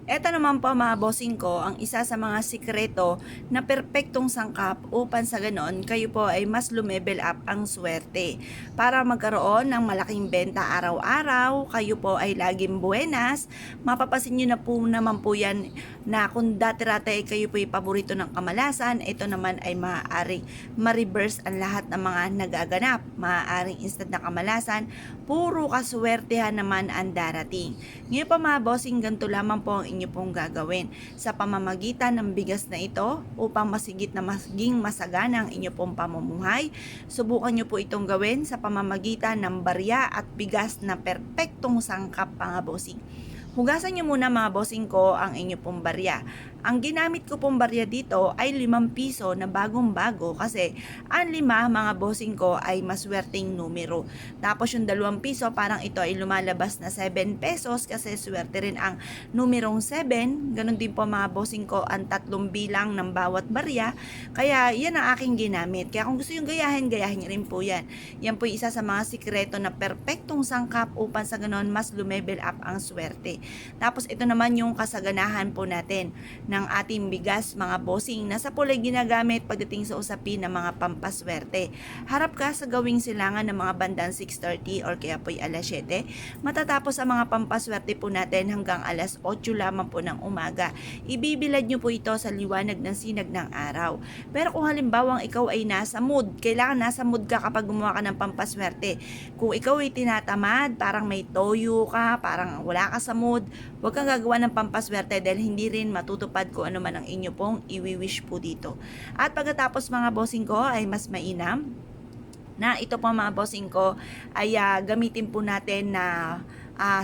Eto naman po mga bossing ko, ang isa sa mga sikreto na perpektong sangkap upang sa ganon kayo po ay mas lumebel up ang swerte. Para magkaroon ng malaking benta araw-araw, kayo po ay laging buenas. Mapapasin nyo na po naman po yan na kung dati-rate ay kayo po ay paborito ng kamalasan, ito naman ay maaaring ma-reverse ang lahat ng mga nagaganap. Maaaring instant na kamalasan, puro kaswertehan naman ang darating. Ngayon pa mga bossing, ganito lamang po ang inyo pong gagawin sa pamamagitan ng bigas na ito upang masigit na maging masagana ang inyo pong pamumuhay. Subukan nyo po itong gawin sa pamamagitan ng barya at bigas na perpektong sangkap mga bossing. Hugasan nyo muna mga bossing ko ang inyo pong barya. Ang ginamit ko pong barya dito ay 5 piso na bagong-bago kasi ang 5 mga bossing ko ay maswerteng numero. Tapos yung 2 piso parang ito ay lumalabas na 7 pesos kasi swerte rin ang numerong 7. Ganon din po mga bossing ko ang 3 bilang ng bawat barya. Kaya yan ang aking ginamit. Kaya kung gusto yung gayahin nyo rin po yan. Yan po isa sa mga sikreto na perpektong sangkap upang sa ganon mas lumebel up ang swerte. Tapos ito naman yung kasaganahan po natin ng ating bigas mga bossing. Nasa pulay ginagamit pagdating sa usapin ng mga pampaswerte. Harap ka sa gawing silangan ng mga bandang 6:30 or kaya po'y alas 7. Matatapos ang mga pampaswerte po natin hanggang alas 8 lamang po ng umaga. Ibibilad nyo po ito sa liwanag ng sinag ng araw. Pero kung halimbawang ikaw ay nasa mood, kailangan nasa mood ka kapag gumawa ka ng pampaswerte. Kung ikaw ay tinatamad, parang may toyo ka, parang wala ka sa mood, huwag kang gagawa ng pampaswerte dahil hindi rin matutupad kung ano man ang inyo pong iwi-wish po dito. At pagkatapos mga bossing ko ay mas mainam na ito po mga bossing ko ay gamitin po natin na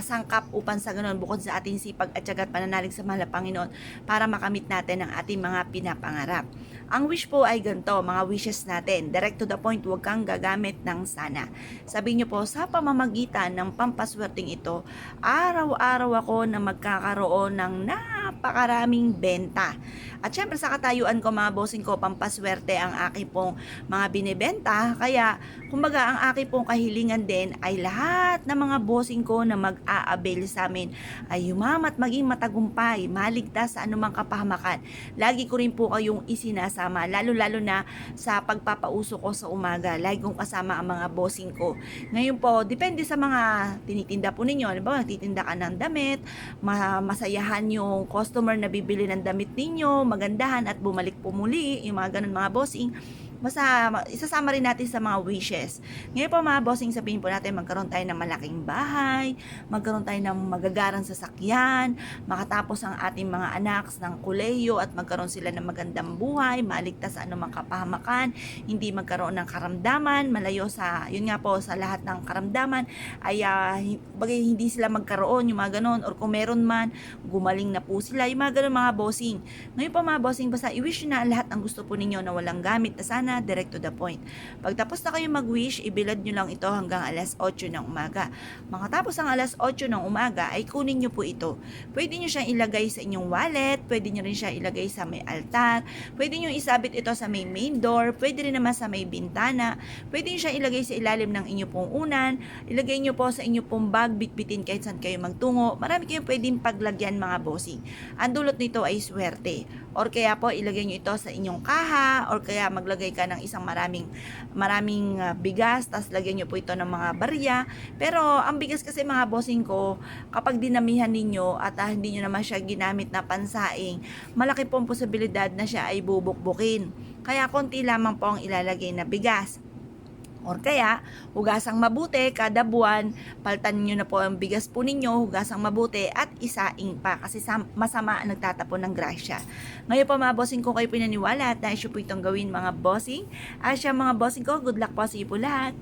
sangkap upang sa ganun bukod sa ating sipag at tiyaga at pananalig sa mahal na Panginoon para makamit natin ang ating mga pinapangarap. Ang wish po ay ganito, mga wishes natin. Direct to the point, huwag kang gagamit ng sana. Sabihin nyo po, sa pamamagitan ng pampaswerteng ito, araw-araw ako na magkakaroon ng napakaraming benta. At syempre sa katayuan ko mga bossing ko, pampaswerte ang aking pong mga binibenta. Kaya, kumbaga ang aking pong kahilingan din ay lahat ng mga bossing ko na mag-a-avail sa amin ay yumamat maging matagumpay, maligtas sa anumang kapahamakan. Lagi ko rin po kayong isinasama, lalo-lalo na sa pagpapauso ko sa umaga. Lagi kong kasama ang mga bossing ko. Ngayon po, depende sa mga tinitinda po ninyo. Halimbawa, nagtitinda ka ng damit, masayahan yung customer na bibili ng damit ninyo, magandahan at bumalik po muli, yung mga ganun mga bossing. Basta isasama rin natin sa mga wishes. Ngayon po mga bossing, sabihin po natin magkaroon tayo ng malaking bahay, magkaroon tayo ng magagarang sasakyan, makatapos ang ating mga anak ng kolehiyo at magkaroon sila ng magandang buhay, maligtas sa anumang kapahamakan, hindi magkaroon ng karamdaman, malayo sa, yun nga po, sa lahat ng karamdaman, ay bagay hindi sila magkaroon, yung mga ganon, or kung meron man, gumaling na po sila, yung mga ganon mga bossing. Ngayon po mga bossing, basta i-wish na lahat ang gusto po ninyo na walang gamit na sana, direct to the point. Pagtapos na kayo mag-wish, ibilad nyo lang ito hanggang alas 8 ng umaga. Makatapos ang alas 8 ng umaga, ay kunin nyo po ito. Pwede nyo siyang ilagay sa inyong wallet, pwede nyo rin siya ilagay sa may altar, pwede nyo isabit ito sa may main door, pwede rin naman sa may bintana, pwede nyo siya ilagay sa ilalim ng inyong pong unan, ilagay nyo po sa inyong pong bag, bitbitin kahit saan kayo magtungo. Marami kayong pwedeng paglagyan mga bossing. Ang dulot nito ay swerte. Or kaya po, ilagay nyo ito sa inyong kaha, or kaya maglagay ka ng isang maraming bigas, tas lagyan nyo po ito ng mga barya. Pero ang bigas kasi mga bossing ko, kapag dinamihan ninyo at hindi nyo naman siya ginamit na pansaing, malaki pong posibilidad na siya ay bubukbukin. Kaya konti lamang po ang ilalagay na bigas. Or kaya, hugasang mabuti kada buwan, paltan nyo na po ang bigas po ninyo, hugasang mabuti at isaing pa kasi masama ang nagtatapon ng grasya. Ngayon po mga bossing ko kayo pinaniwala at nais po itong gawin mga bossing. Asya mga bossing ko, good luck po sa iyo po lahat.